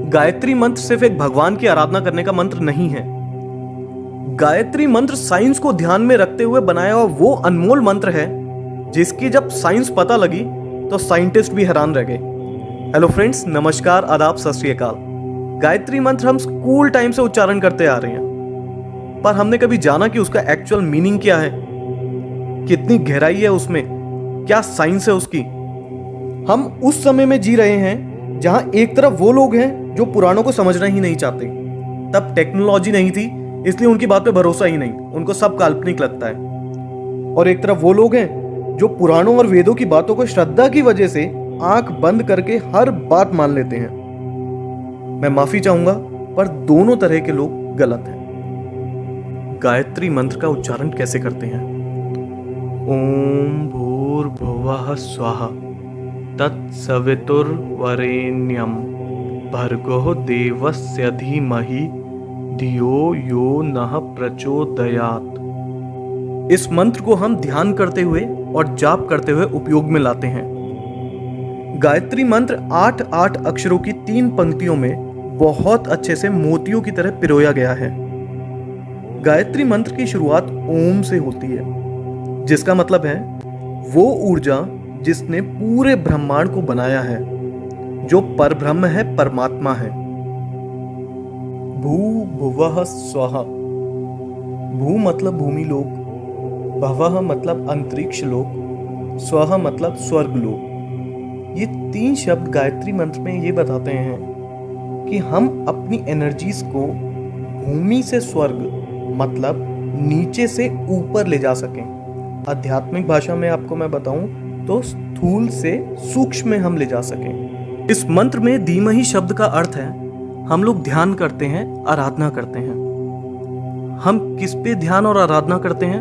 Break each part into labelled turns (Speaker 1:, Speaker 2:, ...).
Speaker 1: गायत्री मंत्र सिर्फ एक भगवान की आराधना करने का मंत्र नहीं है। गायत्री मंत्र साइंस को ध्यान में रखते हुए बनाया हुआ वो अनमोल मंत्र है जिसकी जब साइंस पता लगी तो साइंटिस्ट भी हैरान रह गए। हेलो फ्रेंड्स, नमस्कार, आदाब, सत श्री अकाल। गायत्री मंत्र हम स्कूल टाइम से उच्चारण करते आ रहे हैं, पर हमने कभी जाना कि उसका एक्चुअल मीनिंग क्या है, कितनी गहराई है उसमें, क्या साइंस है उसकी। हम उस समय में जी रहे हैं जहां एक तरफ वो लोग हैं जो पुराणों को समझना ही नहीं चाहते। तब टेक्नोलॉजी नहीं थी, इसलिए उनकी बात पे भरोसा ही नहीं, उनको सब काल्पनिक लगता है। और एक तरफ वो लोग हैं जो पुराणों और वेदों की बातों को श्रद्धा की वजह से आंख बंद करके हर बात मान लेते हैं। मैं माफी चाहूंगा, पर दोनों तरह के लोग गलत हैं। गायत्री मंत्र का उच्चारण कैसे करते हैं? ओम भूर्भुवः स्वः तत्सवितुर्वरेण्यं भर्गो देवस्य धीमहि धियो यो नः प्रचोदयात्। इस मंत्र को हम ध्यान करते हुए और जाप करते हुए उपयोग में लाते हैं। गायत्री मंत्र 8 अक्षरों की 3 पंक्तियों में बहुत अच्छे से मोतियों की तरह पिरोया गया है। गायत्री मंत्र की शुरुआत ओम से होती है, जिसका मतलब है वो ऊर्जा जिसने पूरे ब्रह्मांड को बनाया है, जो परब्रह्म है, परमात्मा है। भू भुवः स्वः। भू मतलब भूमि लोक, भवः मतलब अंतरिक्ष लोक, स्वः मतलब स्वर्ग लोक। ये 3 शब्द गायत्री मंत्र में ये बताते हैं कि हम अपनी एनर्जीज को भूमि से स्वर्ग मतलब नीचे से ऊपर ले जा सकें। आध्यात्मिक भाषा में आपको मैं बताऊं तो स्थूल से सूक्ष्म में हम ले जा सकें। इस मंत्र में धीमहि शब्द का अर्थ है हम लोग ध्यान करते हैं, आराधना करते हैं। हम किस पे ध्यान और आराधना करते हैं?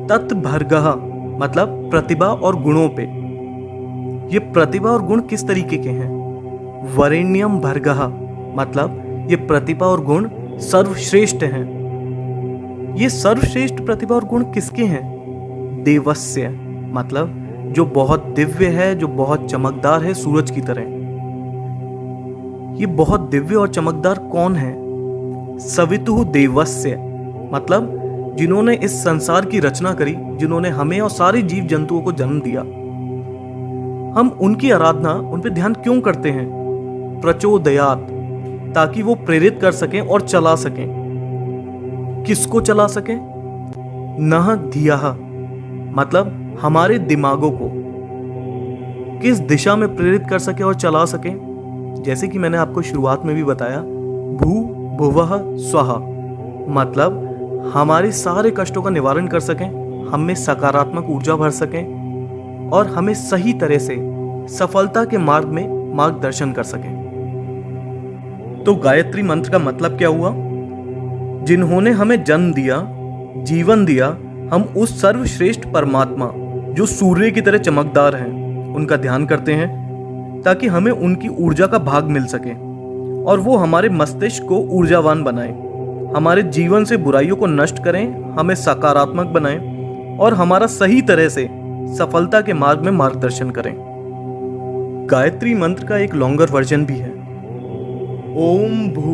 Speaker 1: तत्भर्गः मतलब प्रतिभा और गुणों पे। ये प्रतिभा और गुण किस तरीके के हैं? वरेण्यम भर्गः मतलब ये प्रतिभा और गुण सर्वश्रेष्ठ हैं। ये सर्वश्रेष्ठ प्रतिभा और गुण किसके हैं? देवस्य मतलब जो बहुत दिव्य है, जो बहुत चमकदार है, सूरज की तरह। ये बहुत दिव्य और चमकदार कौन है? सवितुः देवस्य मतलब जिन्होंने इस संसार की रचना करी, जिन्होंने हमें और सारे जीव जंतुओं को जन्म दिया। हम उनकी आराधना, उन पे ध्यान क्यों करते हैं? प्रचोदयात्, ताकि वो प्रेरित कर सकें और चला सकें। किसको चला सकें? नः धियः मतलब हमारे दिमागों को किस दिशा में प्रेरित कर सके और चला सके। जैसे कि मैंने आपको शुरुआत में भी बताया, भू भुवः स्वः मतलब हमारे सारे कष्टों का निवारण कर सकें, हम में सकारात्मक ऊर्जा भर सकें और हमें सही तरह से सफलता के मार्ग में मार्गदर्शन कर सकें। तो गायत्री मंत्र का मतलब क्या हुआ? जिन्होंने हमें जन्म दिया, जीवन दिया, हम उस सर्वश्रेष्ठ परमात्मा जो सूर्य की तरह चमकदार हैं, उनका ध्यान करते हैं ताकि हमें उनकी ऊर्जा का भाग मिल सके और वो हमारे मस्तिष्क को ऊर्जावान बनाएं, हमारे जीवन से बुराइयों को नष्ट करें, हमें सकारात्मक बनाएं और हमारा सही तरह से सफलता के मार्ग में मार्गदर्शन करें। गायत्री मंत्र का एक लॉन्गर वर्जन भी है। ओम भू,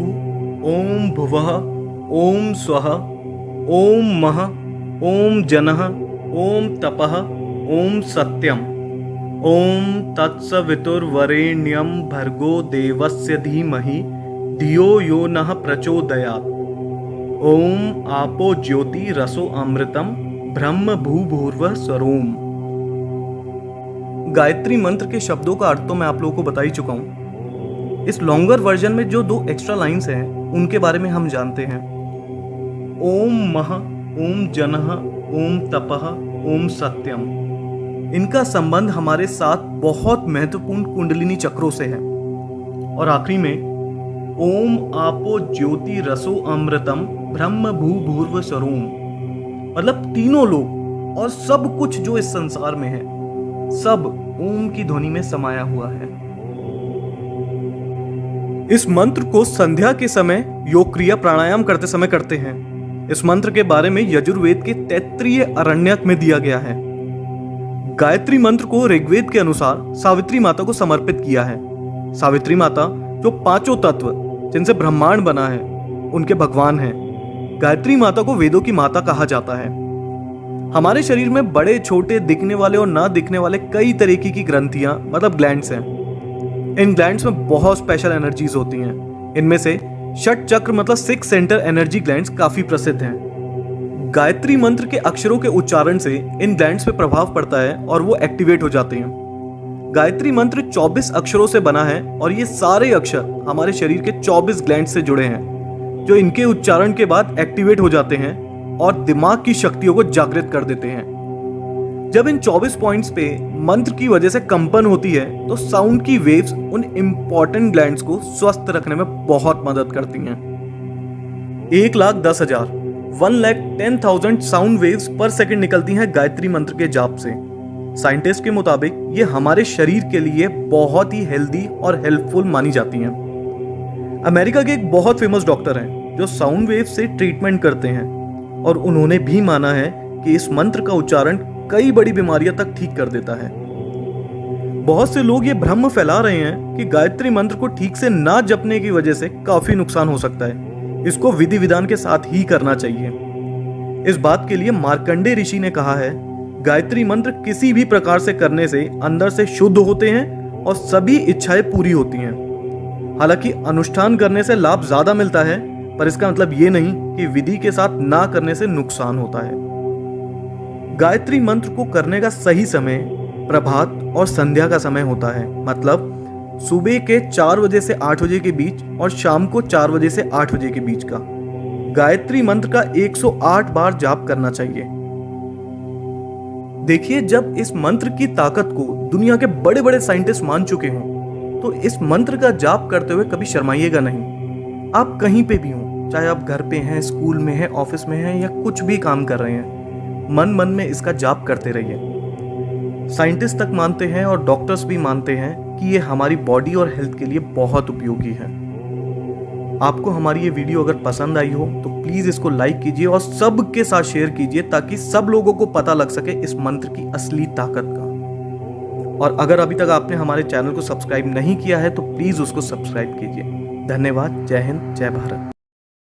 Speaker 1: ओम भुवः, ओम स्वः, ओम मः, ओम जनः, ओम तपः, ओम सत्यम, ओम तत्सवितुर्वरेण्यं भर्गो देवस्य धीमहि धियो यो नः प्रचोदयात्। ओम आपो ज्योति रसो अमृतम ब्रह्म भूभुर्वः स्वरोम। गायत्री मंत्र के शब्दों का अर्थ तो मैं आप लोगों को बता ही चुका हूं। इस लॉन्गर वर्जन में जो 2 एक्स्ट्रा लाइंस हैं उनके बारे में हम जानते हैं। ओम मः, ओम जनः, ओम तपः, ओम सत्यम। इनका संबंध हमारे साथ बहुत महत्वपूर्ण कुंडलिनी चक्रों से है। और आखिरी में ओम आपो ज्योति रसो अमृतम ब्रह्म भूभुर्वः स्वरोम मतलब तीनों लोग और सब कुछ जो इस संसार में है, सब ओम की ध्वनि में समाया हुआ है। इस मंत्र को संध्या के समय योग क्रिया प्राणायाम करते समय करते हैं। इस मंत्र के बारे में यजुर्वेद के तैत्तिरीय अरण्यक में दिया गया है। गायत्री मंत्र को ऋग्वेद के अनुसार सावित्री माता को समर्पित किया है। सावित्री माता जो पांचों तत्व जिनसे ब्रह्मांड बना है उनके भगवान हैं। गायत्री माता को वेदों की माता कहा जाता है। हमारे शरीर में बड़े छोटे दिखने वाले और ना दिखने वाले कई तरीके की ग्रंथियां मतलब ग्लैंड्स हैं। इन ग्लैंड्स में बहुत स्पेशल एनर्जीज होती हैं। इनमें से षट चक्र मतलब 6 सेंटर एनर्जी ग्लैंड्स काफी प्रसिद्ध हैं। गायत्री मंत्र के अक्षरों के उच्चारण से इन ग्लैंड्स पे प्रभाव पड़ता है और वो एक्टिवेट हो जाते हैं। गायत्री मंत्र 24 अक्षरों से बना है और ये सारे अक्षर हमारे शरीर के 24 ग्लैंड से जुड़े हैं, जो इनके उच्चारण के बाद एक्टिवेट हो जाते हैं और दिमाग की शक्तियों को जागृत कर देते हैं। जब इन 24 पॉइंट्स पे मंत्र की वजह से कंपन होती है तो साउंड की वेव्स उन इंपॉर्टेंट ग्लैंड्स को स्वस्थ रखने में बहुत मदद करती हैं। 1,10,000 1,10,000 साउंड वेव्स पर सेकंड निकलती हैं गायत्री मंत्र के जाप से। साइंटिस्ट के मुताबिक ये हमारे शरीर के लिए बहुत ही हेल्दी और हेल्पफुल मानी जाती हैं। अमेरिका के एक बहुत फेमस डॉक्टर हैं जो साउंड वेव से ट्रीटमेंट करते हैं और उन्होंने भी माना है कि इस मंत्र का उच्चारण कई बड़ी बीमारियां तक ठीक कर देता है। बहुत से लोग ये भ्रम फैला रहे हैं कि गायत्री मंत्र को ठीक से ना जपने की वजह से काफी नुकसान हो सकता है। इसको विधि विधान के साथ ही करना चाहिए। इस बात के लिए मार्कंडेय ऋषि ने कहा है, गायत्री मंत्र किसी भी प्रकार से करने से अंदर से शुद्ध होते हैं और सभी इच्छाएं पूरी होती हैं। हालांकि अनुष्ठान करने से लाभ ज्यादा मिलता है, पर इसका मतलब ये नहीं कि विधि के साथ ना करने से नुकसान होता है। गायत्री मंत्र को करने का सही समय प्रभात और संध्या का समय होता है, मतलब सुबह के 4 बजे से 8 बजे के बीच और शाम को 4 बजे से 8 बजे के बीच का। गायत्री मंत्र का 108 बार जाप करना चाहिए। देखिए, जब इस मंत्र की ताकत को दुनिया के बड़े बड़े साइंटिस्ट मान चुके हों तो इस मंत्र का जाप करते हुए कभी शर्माइएगा नहीं। आप कहीं पे भी हों, चाहे आप घर पे हैं, स्कूल में हैं, ऑफिस में हैं या कुछ भी काम कर रहे हैं, मन मन में इसका जाप करते रहिए। साइंटिस्ट तक मानते हैं और डॉक्टर्स भी मानते हैं कि ये हमारी बॉडी और हेल्थ के लिए बहुत उपयोगी है। आपको हमारी ये वीडियो अगर पसंद आई हो तो प्लीज़ इसको लाइक कीजिए और सबके साथ शेयर कीजिए ताकि सब लोगों को पता लग सके इस मंत्र की असली ताकत का। और अगर अभी तक आपने हमारे चैनल को सब्सक्राइब नहीं किया है तो प्लीज़ उसको सब्सक्राइब कीजिए। धन्यवाद। जय हिंद, जय भारत।